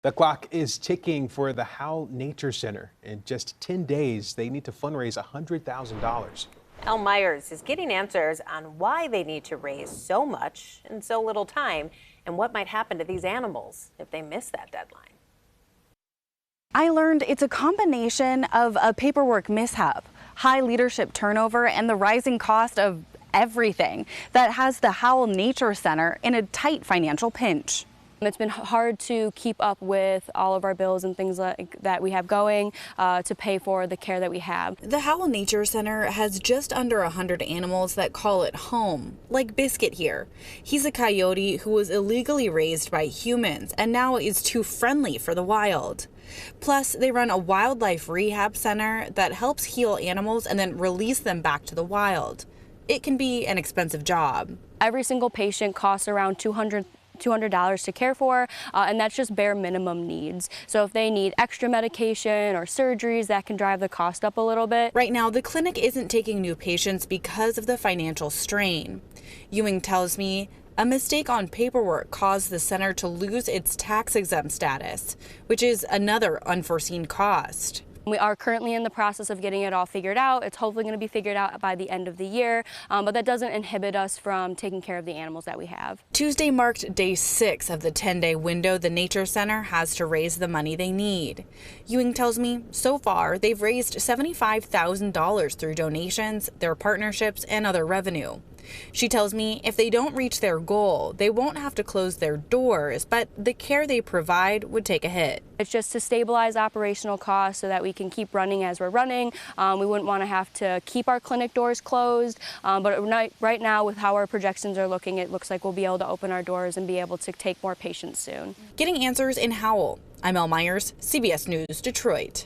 The clock is ticking for the Howell Nature Center. In just 10 days, they need to fundraise $100,000. Al Myers is getting answers on why they need to raise so much in so little time and what might happen to these animals if they miss that deadline. I learned it's a combination of a paperwork mishap, high leadership turnover, and the rising cost of everything that has the Howell Nature Center in a tight financial pinch. It's been hard to keep up with all of our bills and things like that we have going to pay for the care that we have. The Howell Nature Center has just under 100 animals that call it home, like Biscuit here. He's a coyote who was illegally raised by humans and now is too friendly for the wild. Plus, they run a wildlife rehab center that helps heal animals and then release them back to the wild. It can be an expensive job. Every single patient costs around $200 to care for, and that's just bare minimum needs. So if they need extra medication or surgeries, that can drive the cost up a little bit. Right now, the clinic isn't taking new patients because of the financial strain. Ewing tells me a mistake on paperwork caused the center to lose its tax-exempt status, which is another unforeseen cost. We are currently in the process of getting it all figured out. It's hopefully going to be figured out by the end of the year, but that doesn't inhibit us from taking care of the animals that we have. Tuesday marked day 6 of the 10-day window the Nature Center has to raise the money they need. Ewing tells me so far they've raised $75,000 through donations, their partnerships, and other revenue. She tells me if they don't reach their goal, they won't have to close their doors, but the care they provide would take a hit. It's just to stabilize operational costs so that we can keep running as we're running. We wouldn't want to have to keep our clinic doors closed, but right now with how our projections are looking, it looks like we'll be able to open our doors and be able to take more patients soon. Getting answers in Howell. I'm Al Myers, CBS News, Detroit.